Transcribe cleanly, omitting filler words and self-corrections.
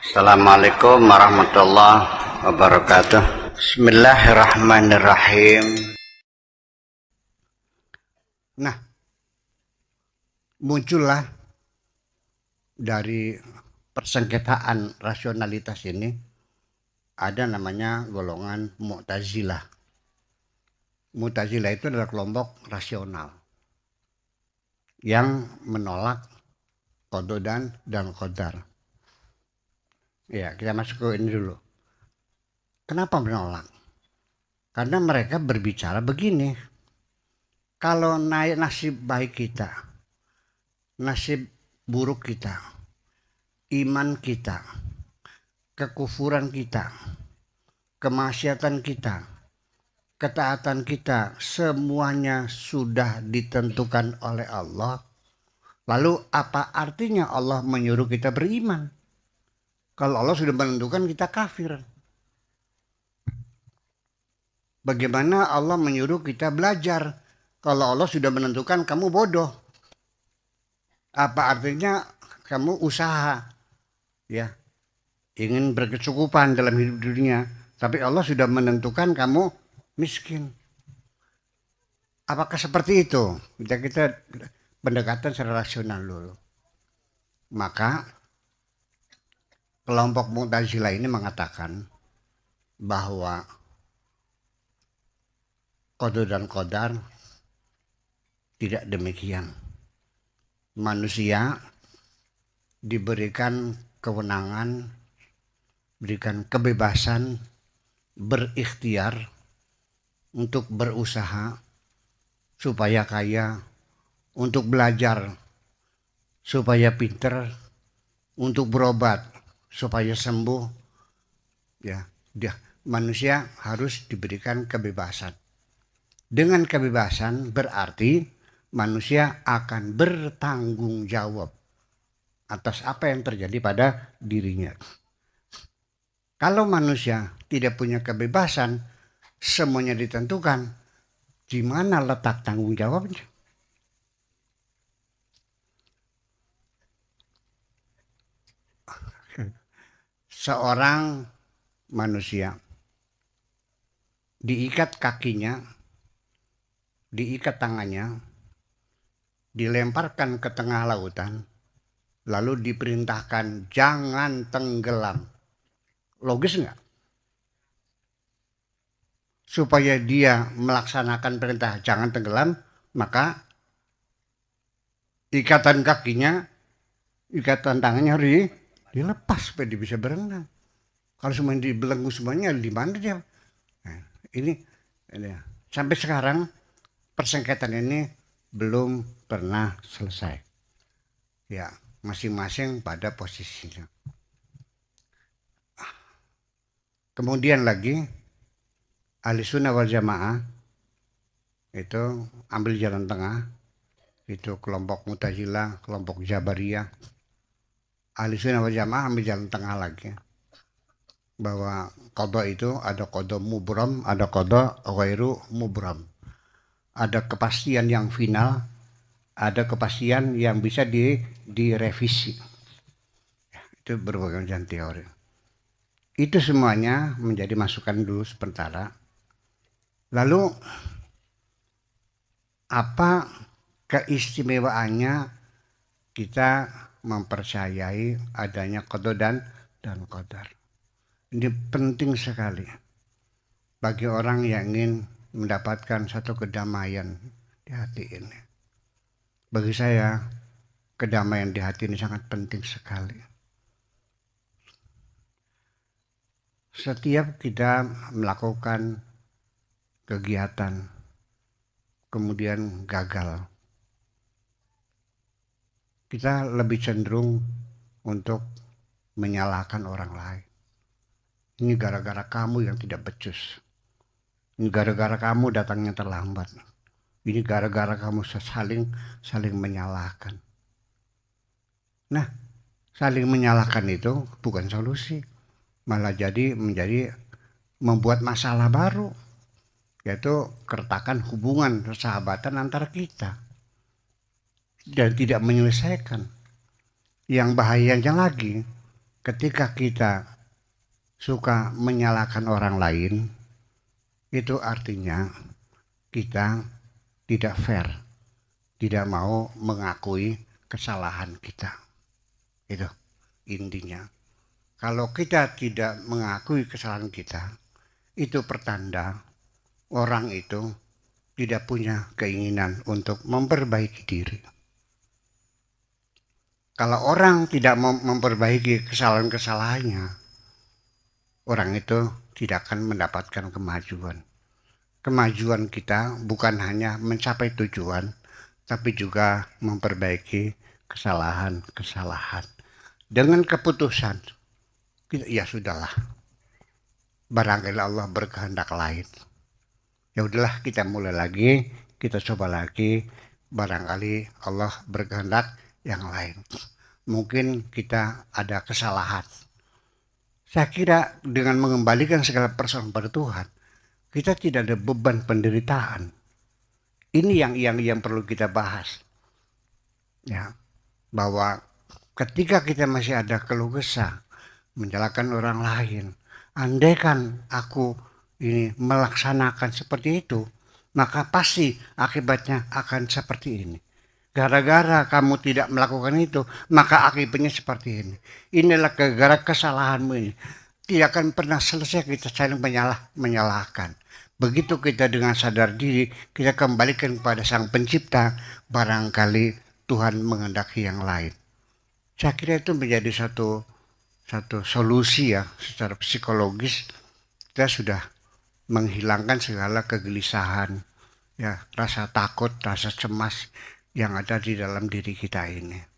Assalamualaikum warahmatullahi wabarakatuh. Bismillahirrahmanirrahim. Nah, muncullah dari persengketaan rasionalitas ini ada namanya golongan Mu'tazilah. Mu'tazilah itu adalah kelompok rasional yang menolak qada dan qadar. Ya, kita masuk ke ini dulu. Kenapa menolak? Karena mereka berbicara begini. Kalau naik nasib baik kita, nasib buruk kita, iman kita, kekufuran kita, kemaksiatan kita, ketaatan kita, semuanya sudah ditentukan oleh Allah. Lalu apa artinya Allah menyuruh kita beriman? Kalau Allah sudah menentukan kita kafir. Bagaimana Allah menyuruh kita belajar? Kalau Allah sudah menentukan kamu bodoh. Apa artinya kamu usaha? Ya, ingin berkecukupan dalam hidup dunia. Tapi Allah sudah menentukan kamu miskin. Apakah seperti itu? Kita pendekatan secara rasional dulu. Maka kelompok Mu'tazilah ini mengatakan bahwa qada dan qadar tidak demikian. Manusia diberikan kewenangan, berikan kebebasan, berikhtiar untuk berusaha supaya kaya, untuk belajar supaya pinter, untuk berobat supaya sembuh. Ya, manusia harus diberikan kebebasan. Dengan kebebasan berarti manusia akan bertanggung jawab atas apa yang terjadi pada dirinya. Kalau manusia tidak punya kebebasan, semuanya ditentukan, di mana letak tanggung jawabnya? Seorang manusia diikat kakinya, diikat tangannya, dilemparkan ke tengah lautan, lalu diperintahkan jangan tenggelam. Logis nggak? Supaya dia melaksanakan perintah jangan tenggelam, maka ikatan kakinya, ikatan tangannya harus dilepas supaya dia bisa berenang. Kalau semuanya dibelenggu semuanya, di mana dia? Nah, ini sampai sekarang persengketaan ini belum pernah selesai. Ya, masing-masing pada posisinya. Kemudian lagi Ahli Sunnah wal Jamaah itu ambil jalan tengah. Itu kelompok Mu'tazilah, kelompok Jabariyah. Ahli Sunnah wal Jamaah ambil jalan tengah lagi. Bahwa qada itu ada qada mubram, ada qada ghairu mubram. Ada kepastian yang final, ada kepastian yang bisa direvisi. Itu berbagai macam teori. Itu semuanya menjadi masukan dulu sementara. Lalu apa keistimewaannya kita mempercayai adanya qada dan qadar? Ini penting sekali bagi orang yang ingin mendapatkan satu kedamaian di hati ini. Bagi saya, kedamaian di hati ini sangat penting sekali. Setiap kita melakukan kegiatan, kemudian gagal, kita lebih cenderung untuk menyalahkan orang lain. Ini gara-gara kamu yang tidak becus. Ini gara-gara kamu datangnya terlambat. Ini gara-gara kamu saling menyalahkan. Nah, saling menyalahkan itu bukan solusi. Malah menjadi membuat masalah baru. Yaitu keretakan hubungan persahabatan antara kita. Dan tidak menyelesaikan. Yang bahayanya lagi, ketika kita suka menyalahkan orang lain, itu artinya kita tidak fair, tidak mau mengakui kesalahan kita. Itu intinya. Kalau kita tidak mengakui kesalahan kita, itu pertanda orang itu tidak punya keinginan untuk memperbaiki diri. Kalau orang tidak memperbaiki kesalahan-kesalahannya, orang itu tidak akan mendapatkan kemajuan. Kemajuan kita bukan hanya mencapai tujuan, tapi juga memperbaiki kesalahan-kesalahan. Dengan keputusan, ya sudahlah, barangkali Allah berkehendak lain. Ya udahlah, kita mulai lagi, kita coba lagi, barangkali Allah berkehendak yang lain. Mungkin kita ada kesalahan. Saya kira dengan mengembalikan segala persoalan pada Tuhan, kita tidak ada beban penderitaan. Ini yang perlu kita bahas. Ya, bahwa ketika kita masih ada keluh kesah, menyalahkan orang lain, andaikan aku ini melaksanakan seperti itu, maka pasti akibatnya akan seperti ini. Gara-gara kamu tidak melakukan itu, maka akibatnya seperti ini. Inilah gara-gara kesalahanmu ini. Tidak akan pernah selesai kita saling menyalahkan. Begitu kita dengan sadar diri, kita kembalikan kepada Sang Pencipta, barangkali Tuhan menghendaki yang lain. Saya kira itu menjadi satu solusi ya, secara psikologis kita sudah menghilangkan segala kegelisahan, ya, rasa takut, rasa cemas yang ada di dalam diri kita ini.